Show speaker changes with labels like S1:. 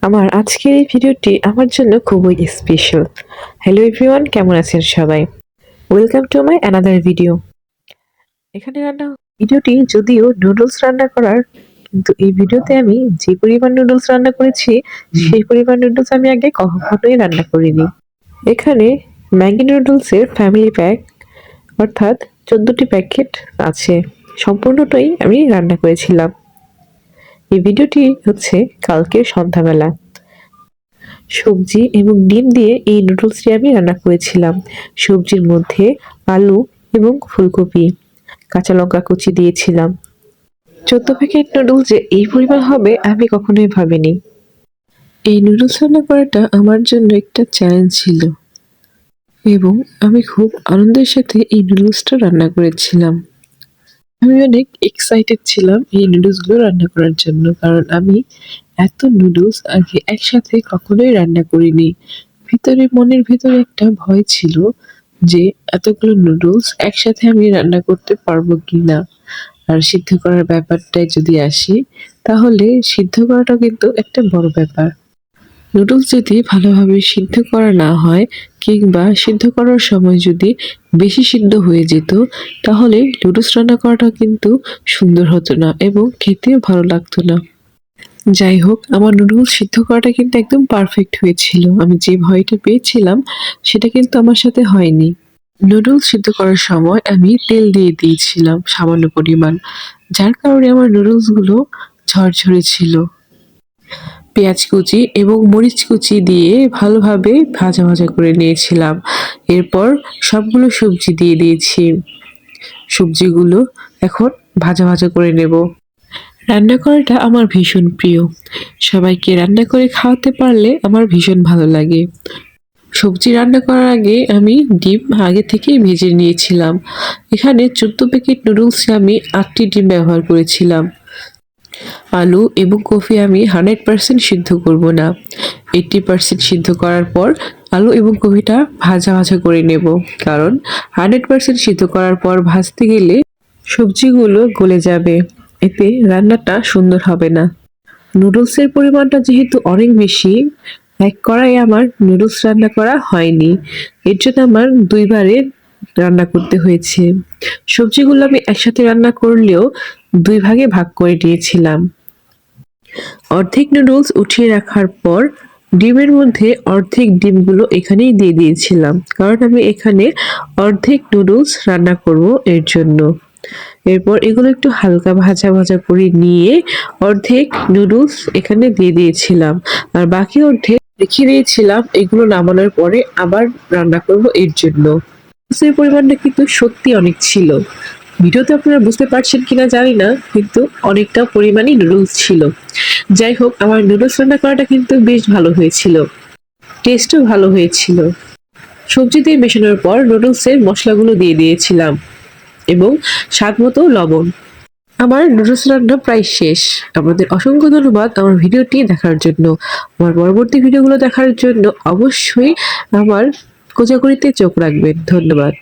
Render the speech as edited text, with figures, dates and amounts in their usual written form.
S1: আমার আজকের এই ভিডিওটি আমার জন্য খুবই স্পেশাল। হ্যালো এভরিওয়ান, কেমন আছেন সবাই? Welcome to my another video. এখানে ভিডিওটি যদিও নুডলস রান্না করার, কিন্তু এই ভিডিওতে আমি যে পরিমাণ নুডলস রান্না করেছি সেই পরিমাণ নুডলস আমি আগে কখনোই রান্না করিনি। এখানে ম্যাগি নুডলসের ফ্যামিলি প্যাক অর্থাৎ 14টি প্যাকেট আছে। সম্পূর্ণটাই আমি রান্না করেছিলাম। এই ভিডিওটি হচ্ছে কালকের সন্ধ্যাবেলা। সবজি এবং ডিম দিয়ে এই নুডলসটি আমি রান্না করেছিলাম। সবজির মধ্যে আলু এবং ফুলকপি, কাঁচা লঙ্কা কুচি দিয়েছিলাম। 14 প্যাকেট নুডলস যে এই পরিমাণ হবে আমি কখনোই ভাবিনি। এই নুডলস রান্না করাটা আমার জন্য একটা চ্যালেঞ্জ ছিল এবং আমি খুব আনন্দের সাথে এই নুডলসটা রান্না করেছিলাম। আমি অনেক এক্সাইটেড ছিলাম এই নুডলসগুলো রান্না করার জন্য, কারণ আমি এত নুডলস আগে একসাথে কখনোই রান্না করিনি। মনের ভিতরে একটা ভয় ছিল যে এতগুলো নুডলস একসাথে আমি রান্না করতে পারবো কিনা। আর সিদ্ধ করার ব্যাপারটায় যদি আসি, তাহলে সিদ্ধ করাটা কিন্তু একটা বড় ব্যাপার। নুডলস যদি ভালোভাবে সিদ্ধ করা না হয় কিংবা সিদ্ধ করার সময় যদি বেশি সিদ্ধ হয়ে যেত, তাহলে নুডলস রান্না করাটা কিন্তু সুন্দর হতো না এবং খেতেও ভালো লাগতো না। যাই হোক, আমার নুডলস সিদ্ধ করাটা কিন্তু একদম পারফেক্ট হয়েছিল। আমি যে ভয়টা পেয়েছিলাম সেটা কিন্তু আমার সাথে হয়নি। নুডলস সিদ্ধ করার সময় আমি তেল দিয়ে দিয়েছিলাম সামান্য পরিমাণ, যার কারণে আমার নুডলসগুলো ঝরঝরে ছিল। পেঁয়াজ কুচি এবং মরিচ কুচি দিয়ে ভালোভাবে ভাজা ভাজা করে নিয়েছিলাম। এরপর সবগুলো সবজি দিয়ে দিয়েছি। সবজিগুলো এখন ভাজা ভাজা করে নেব। রান্না করাটা আমার ভীষণ প্রিয়। সবাইকে রান্না করে খাওয়াতে পারলে আমার ভীষণ ভালো লাগে। সবজি রান্না করার আগে আমি ডিম আগে থেকেই ভেজে নিয়েছিলাম। এখানে 14 প্যাকেট নুডলসে আমি 8টি ডিম ব্যবহার করেছিলাম। আলু এবং কফি আমি 100% সিদ্ধ করব না। 80% সিদ্ধ করার পর আলু এবং কফিটা ভাজা ভাজা করে নেব, কারণ 100% সিদ্ধ করার পর ভাজতে গেলে সবজিগুলো গলে যাবে, এতে রান্নাটা সুন্দর হবে না। নুডলসের পরিমাণটা যেহেতু অনেক বেশি, এক কড়াইয়ে আমার নুডলস রান্না করা হয়নি। এর জন্য আমার দুইবারে রান্না করতে হয়েছে। সবজিগুলো আমি একসাথে রান্না করলেও দুই ভাগে ভাগ করে নিয়েছিলাম। অর্ধেক নুডলস উঠিয়ে রাখার পর ডিমের মধ্যে অর্ধেক ডিমগুলো এখানেই দিয়ে দিয়েছিলাম, কারণ আমি এখানে অর্ধেক নুডলস রান্না করব এর জন্য। এরপর এগুলো একটু হালকা ভাজা ভাজা করে নিয়ে অর্ধেক নুডলস এখানে দিয়ে দিয়েছিলাম, আর বাকি অর্ধেক রেখে দিয়েছিলাম এগুলো নামানোর পরে আবার রান্না করব এর জন্য। নুডলসের পরিমাণটা কিন্তু সত্যি অনেক ছিল। ভিডিওতে আপনারা বুঝতে পারছেন কিনা জানি না, কিন্তু অনেকটা পরিমাণই নুডলস ছিল। যাই হোক, আমার নুডলস রান্না করাটা কিন্তু বেশ ভালো হয়েছিল, টেস্টও ভালো হয়েছিল। সবজি দিয়ে মেশানোর পর নুডলসের মশলাগুলো দিয়ে দিয়েছিলাম এবং স্বাদ মতো লবণ। আমার নুডলস রান্না প্রায় শেষ। আপনাদের অসংখ্য ধন্যবাদ আমার ভিডিওটি দেখার জন্য। আমার পরবর্তী ভিডিওগুলো দেখার জন্য অবশ্যই আমার কোজাগরিতে চোখ রাখবেন। ধন্যবাদ।